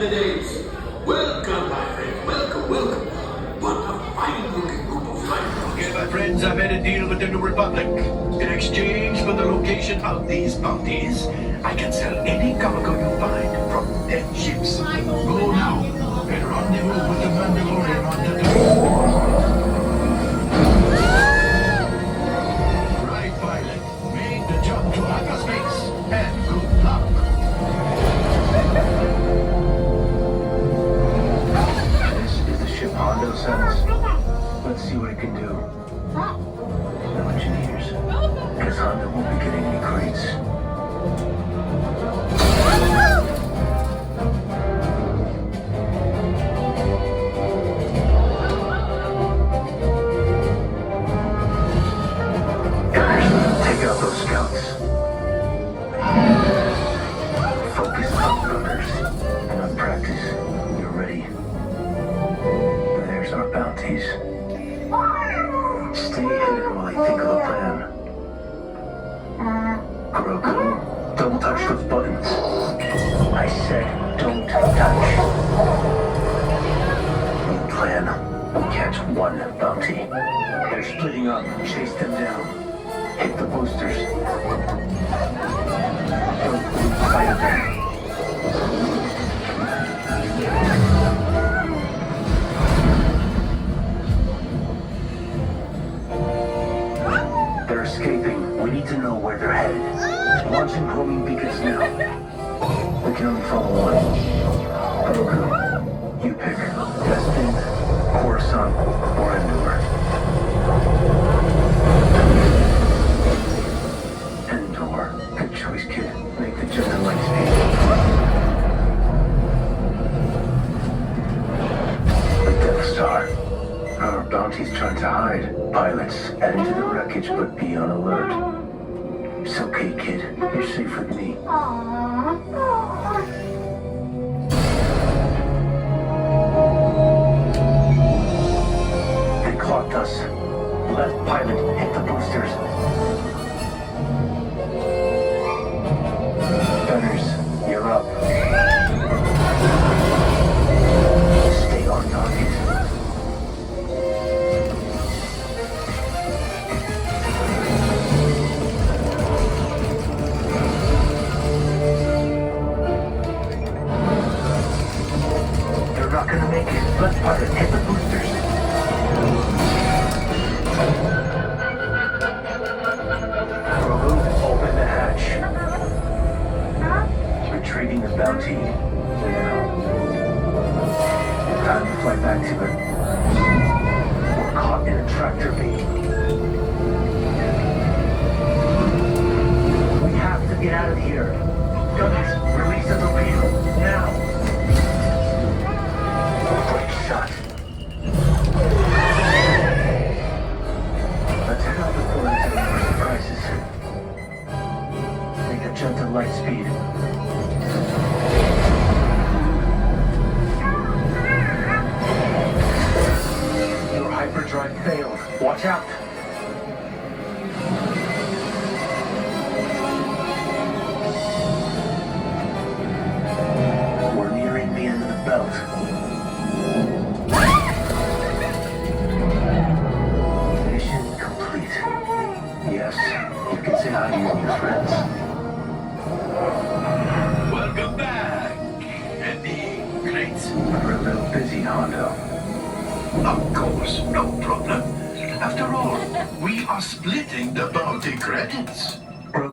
candidates. Welcome, my friend. Welcome, welcome. What a fine-looking group of fighters. Okay, my friends, I've made a deal with the New Republic. In exchange for the location of these bounties, I can sell any cargo you find from dead ships. Go now and rendezvous with the Mandalorian on the right, pilot. Make the jump to hyperspace, and good luck. This is the ship Hondo sends. Let's see what it can do. No engineers. Guess Hondo won't be getting any crates. Gunners, take out those scouts. Focus on runners and on practice. You're ready. There's our bounties. Stay hidden while I think of a plan. Grogu, don't touch those buttons. I said don't touch. New plan. Catch one bounty. They're splitting up. Chase them down. Hit the boosters. Don't lose sight of them. They're escaping. We need to know where they're headed. Launching homing beacons now. We can only follow one. Grogu, you pick. Bespin, Coruscant, or Endor. Endor. Good choice, kid. Make the jump to light speed. The Death Star. Our bounty's trying to hide. Pilots, head into the wreckage, but be on alert. It's okay, kid. You're safe with me. They clocked us. Left pilot, hit the boosters. Gunners, you're up. Stay on target. Not gonna make it. Let's pilot. Hit the boosters. Grogu, open the hatch. Retrieving the bounty. Now. Time to fly back to it. We're caught in a tractor beam. We have to get out of here. Gunners, release the torpedo. Now. Great shot. Let's head out before there's any more surprises. Make a jump to light speed. Your hyperdrive failed. Watch out. We're nearing the end of the belt. Mission complete. Yes, you can say hi to your new friends. Welcome back, Andy. Great. We're a little busy, Hondo. Of course, no problem. After all, we are splitting the bounty credits.